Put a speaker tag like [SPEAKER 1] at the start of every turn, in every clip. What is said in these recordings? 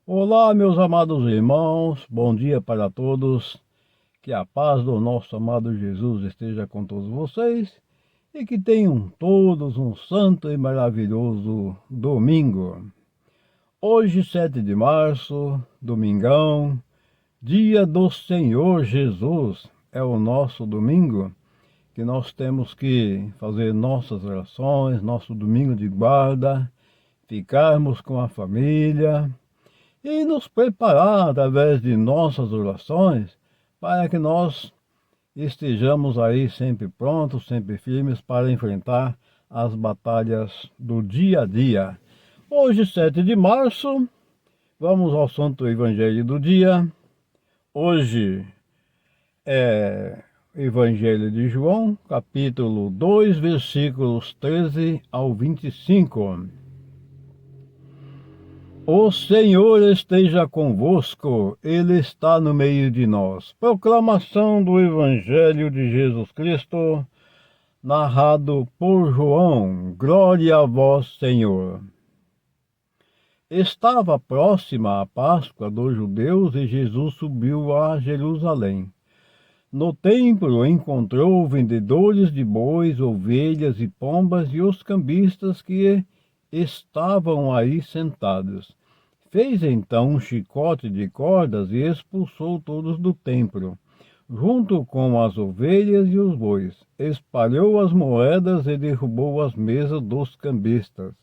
[SPEAKER 1] Olá, meus amados irmãos, bom dia para todos. Que a paz do nosso amado Jesus esteja com todos vocês e que tenham todos um santo e maravilhoso domingo. Hoje, 7 de março, domingão, dia do Senhor Jesus, é o nosso domingo, que nós temos que fazer nossas orações, nosso domingo de guarda, ficarmos com a família e nos preparar através de nossas orações para que nós estejamos aí sempre prontos, sempre firmes para enfrentar as batalhas do dia a dia. Hoje, 7 de março, vamos ao Santo Evangelho do dia. Hoje é Evangelho de João, capítulo 2, versículos 13 ao 25. O Senhor esteja convosco, Ele está no meio de nós. Proclamação do Evangelho de Jesus Cristo, narrado por João. Glória a vós, Senhor. Estava próxima a Páscoa dos judeus e Jesus subiu a Jerusalém. No templo encontrou vendedores de bois, ovelhas e pombas e os cambistas que estavam aí sentados. Fez então um chicote de cordas e expulsou todos do templo, junto com as ovelhas e os bois. Espalhou as moedas e derrubou as mesas dos cambistas.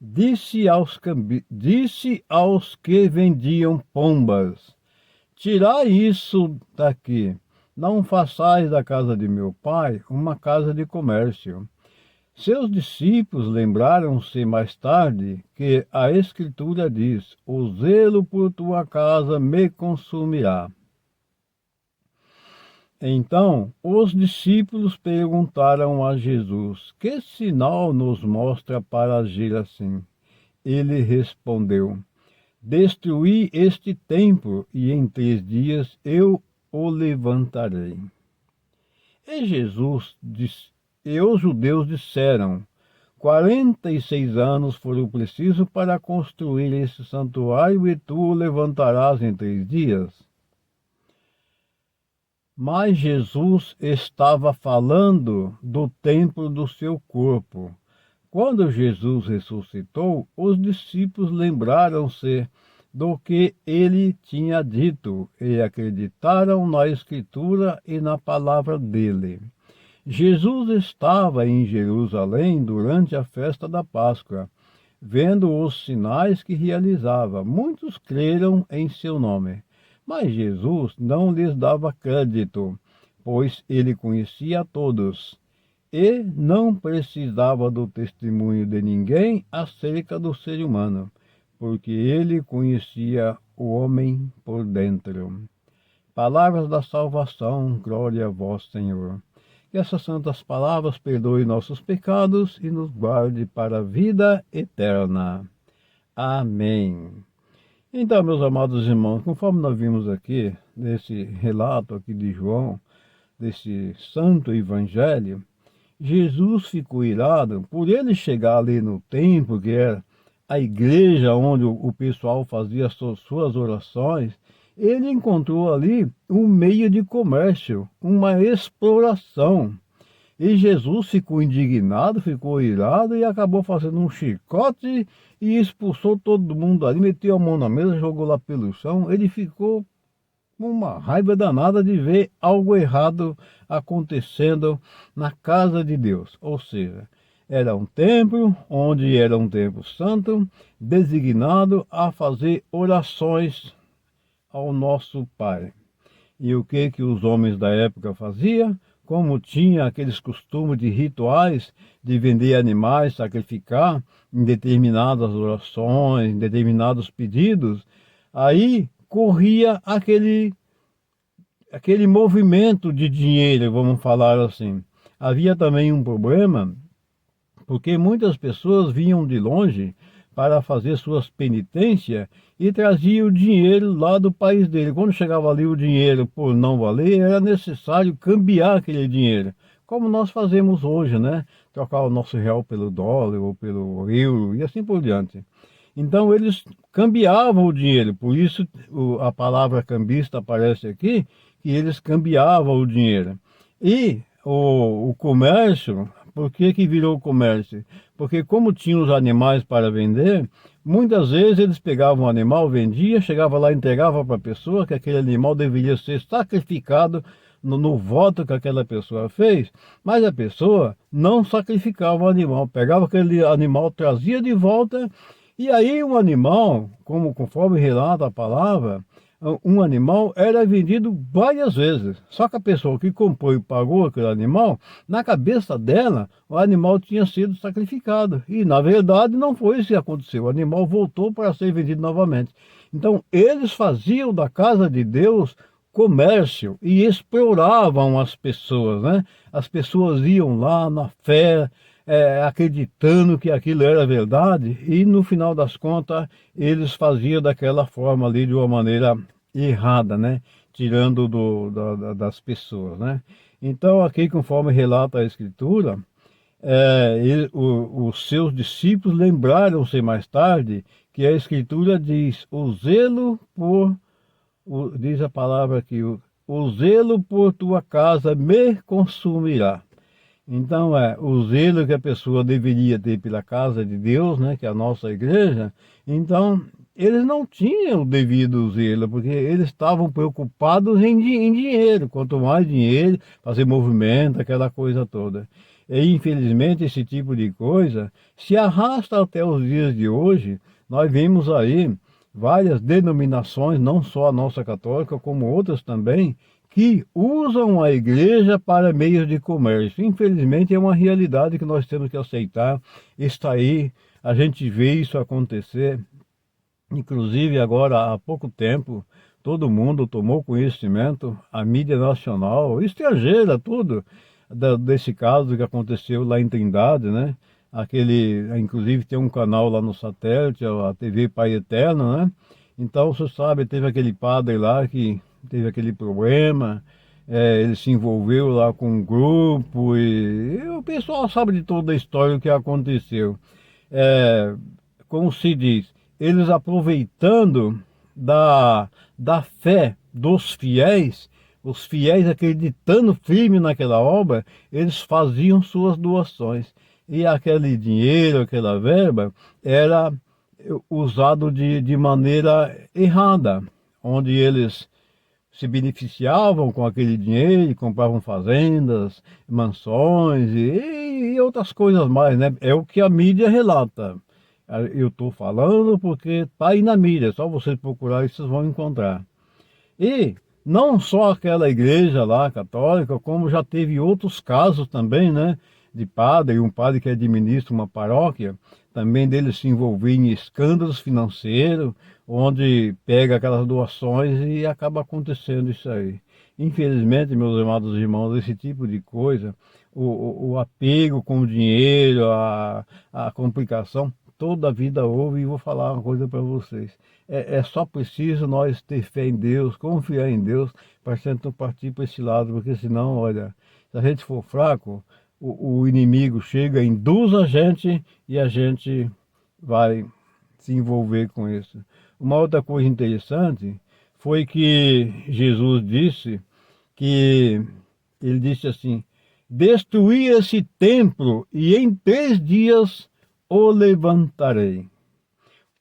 [SPEAKER 1] Disse aos que vendiam pombas: tirai isso daqui, não façais da casa de meu pai uma casa de comércio. Seus discípulos lembraram-se mais tarde que a Escritura diz: o zelo por tua casa me consumirá. Então os discípulos perguntaram a Jesus: que sinal nos mostra para agir assim? Ele respondeu: destruí este templo e em 3 dias eu o levantarei. E os judeus disseram: 46 anos foram precisos para construir esse santuário e tu o levantarás em 3 dias? Mas Jesus estava falando do templo do seu corpo. Quando Jesus ressuscitou, os discípulos lembraram-se do que ele tinha dito e acreditaram na Escritura e na palavra dele. Jesus estava em Jerusalém durante a festa da Páscoa, vendo os sinais que realizava. Muitos creram em seu nome, mas Jesus não lhes dava crédito, pois ele conhecia a todos e não precisava do testemunho de ninguém acerca do ser humano, porque ele conhecia o homem por dentro. Palavras da salvação, glória a vós, Senhor. Que essas santas palavras perdoem nossos pecados e nos guarde para a vida eterna. Amém. Então, meus amados irmãos, conforme nós vimos aqui, nesse relato aqui de João, desse santo evangelho, Jesus ficou irado por ele chegar ali no templo, que era a igreja onde o pessoal fazia suas orações. Ele encontrou ali um meio de comércio, uma exploração. E Jesus ficou indignado, ficou irado e acabou fazendo um chicote e expulsou todo mundo ali, meteu a mão na mesa, jogou lá pelo chão. Ele ficou com uma raiva danada de ver algo errado acontecendo na casa de Deus. Ou seja, era um templo, onde era um templo santo, designado a fazer orações ao nosso Pai. E o que os homens da época faziam? Como tinha aqueles costumes de rituais de vender animais, sacrificar em determinadas orações, em determinados pedidos, aí corria aquele movimento de dinheiro, vamos falar assim. Havia também um problema, porque muitas pessoas vinham de longe para fazer suas penitências e trazia o dinheiro lá do país dele. Quando chegava ali o dinheiro por não valer, era necessário cambiar aquele dinheiro. como nós fazemos hoje, né? Trocar o nosso real pelo dólar ou pelo euro e assim por diante. Então eles cambiavam o dinheiro, por isso a palavra cambista aparece aqui, que eles cambiavam o dinheiro. E o comércio, por que que virou comércio? Porque como tinham os animais para vender, muitas vezes eles pegavam o animal, vendiam, chegava lá e entregava para a pessoa que aquele animal deveria ser sacrificado no voto que aquela pessoa fez, mas a pessoa não sacrificava o animal, pegava aquele animal, trazia de volta, e aí um animal, conforme relata a palavra, um animal era vendido várias vezes. Só que a pessoa que comprou e pagou aquele animal, na cabeça dela, o animal tinha sido sacrificado. E na verdade não foi isso que aconteceu. O animal voltou para ser vendido novamente. Então eles faziam da casa de Deus comércio e exploravam as pessoas, né? As pessoas iam lá na fé, acreditando que aquilo era verdade, e no final das contas eles faziam daquela forma ali de uma maneira errada, né? Tirando das pessoas, né? Então aqui, conforme relata a Escritura, os seus discípulos lembraram-se mais tarde que a Escritura diz: o zelo por diz a palavra aqui, o zelo por tua casa me consumirá. Então, o zelo que a pessoa deveria ter pela casa de Deus, né, que é a nossa igreja, então, eles não tinham o devido zelo, porque eles estavam preocupados em dinheiro, quanto mais dinheiro, fazer movimento, aquela coisa toda. E, infelizmente, esse tipo de coisa se arrasta até os dias de hoje. Nós vemos aí várias denominações, não só a nossa católica, como outras também, que usam a igreja para meios de comércio. Infelizmente é uma realidade que nós temos que aceitar. Está aí, a gente vê isso acontecer. Inclusive agora há pouco tempo, todo mundo tomou conhecimento, a mídia nacional, estrangeira, tudo, desse caso que aconteceu lá em Trindade, né? Inclusive tem um canal lá no satélite, a TV Pai Eterno, né? Então, você sabe, teve aquele padre lá que teve aquele problema, ele se envolveu lá com um grupo e o pessoal sabe de toda a história o que aconteceu. Como se diz, eles aproveitando da fé dos fiéis, os fiéis acreditando firme naquela obra, eles faziam suas doações. E aquele dinheiro, aquela verba, era usado de maneira errada, onde eles se beneficiavam com aquele dinheiro, compravam fazendas, mansões e outras coisas mais, né? É o que a mídia relata. Eu estou falando porque está aí na mídia, só vocês procurarem vocês vão encontrar. E não só aquela igreja lá católica, como já teve outros casos também, né? De padre, um padre que administra uma paróquia, também dele se envolver em escândalos financeiros, onde pega aquelas doações e acaba acontecendo isso aí. Infelizmente, meus amados irmãos, esse tipo de coisa, o apego com o dinheiro, a complicação, toda a vida houve, e vou falar uma coisa para vocês. É só preciso nós ter fé em Deus, confiar em Deus, para não partir para esse lado, porque senão, olha, se a gente for fraco, o inimigo chega, induz a gente e a gente vai se envolver com isso. Uma outra coisa interessante foi que Jesus disse que, ele disse assim: destruí esse templo e em 3 dias o levantarei.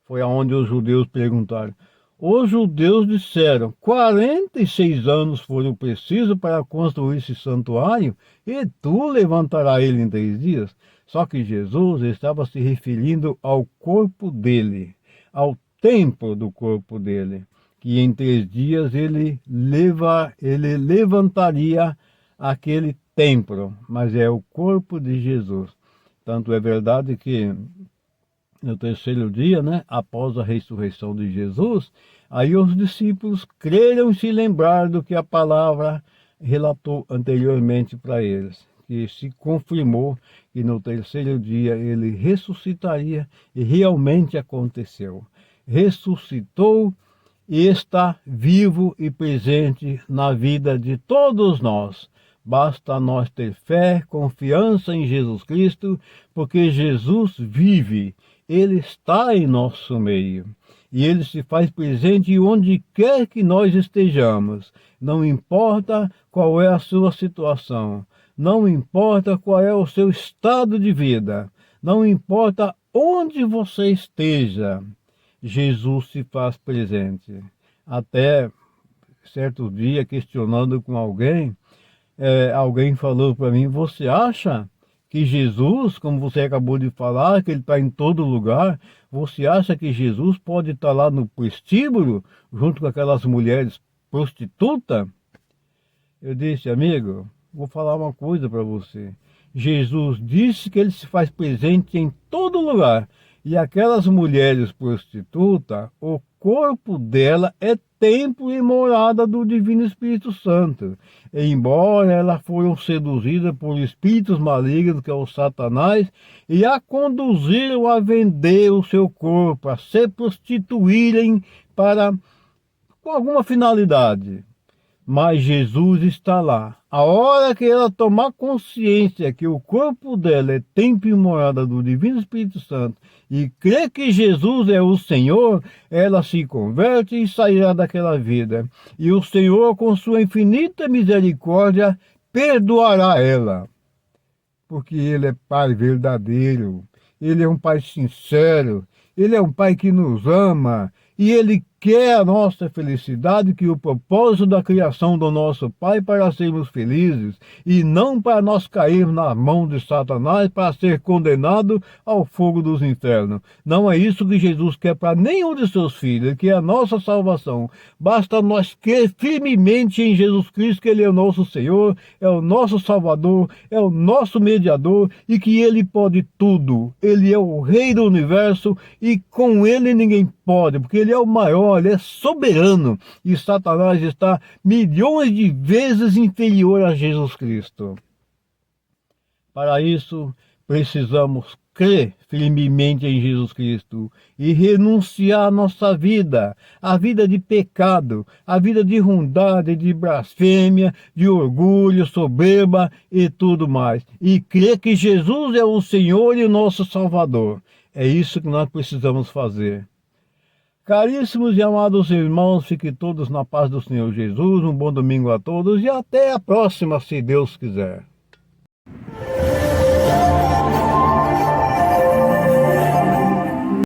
[SPEAKER 1] Foi aonde os judeus perguntaram. Os judeus disseram: 46 anos foram precisos para construir esse santuário e tu levantarás ele em 3 dias? Só que Jesus estava se referindo ao corpo dele, ao templo do corpo dele, que em 3 dias ele levantaria aquele templo, mas é o corpo de Jesus. Tanto é verdade que no 3º dia, né, após a ressurreição de Jesus, aí os discípulos creram e se lembraram do que a palavra relatou anteriormente para eles, que se confirmou que no 3º dia ele ressuscitaria, e realmente aconteceu. Ressuscitou e está vivo e presente na vida de todos nós, Basta nós ter fé, confiança em Jesus Cristo, porque Jesus vive, Ele está em nosso meio. E Ele se faz presente onde quer que nós estejamos. Não importa qual é a sua situação, não importa qual é o seu estado de vida, não importa onde você esteja, Jesus se faz presente. Até certo dia, questionando com alguém, alguém falou para mim: você acha que Jesus, como você acabou de falar, que ele está em todo lugar, você acha que Jesus pode estar lá no prostíbulo, junto com aquelas mulheres prostitutas? Eu disse: amigo, vou falar uma coisa para você. Jesus disse que ele se faz presente em todo lugar. E aquelas mulheres prostitutas, o corpo dela é templo e morada do Divino Espírito Santo. E embora elas foram seduzidas por espíritos malignos, que é o Satanás, e a conduziram a vender o seu corpo, a se prostituírem com alguma finalidade. Mas Jesus está lá. A hora que ela tomar consciência que o corpo dela é templo e morada do Divino Espírito Santo e crer que Jesus é o Senhor, ela se converte e sairá daquela vida. E o Senhor, com sua infinita misericórdia, perdoará ela. Porque Ele é Pai verdadeiro, Ele é um Pai sincero, Ele é um Pai que nos ama e Ele quer a nossa felicidade, que o propósito da criação do nosso Pai para sermos felizes e não para nós cairmos na mão de Satanás para ser condenado ao fogo dos infernos. Não é isso que Jesus quer para nenhum de seus filhos. Ele quer a nossa salvação. Basta nós crer firmemente em Jesus Cristo, que Ele é o nosso Senhor, é o nosso Salvador, é o nosso mediador e que Ele pode tudo. Ele é o Rei do Universo e com Ele ninguém pode, porque Ele é o maior, Ele é soberano e Satanás está milhões de vezes inferior a Jesus Cristo. Para isso, precisamos crer firmemente em Jesus Cristo e renunciar a nossa vida, a vida de pecado, a vida de ruindade, de blasfêmia, de orgulho, soberba e tudo mais. E crer que Jesus é o Senhor e o nosso Salvador. É isso que nós precisamos fazer. Caríssimos e amados irmãos, fiquem todos na paz do Senhor Jesus. Um bom domingo a todos e até a próxima, se Deus quiser.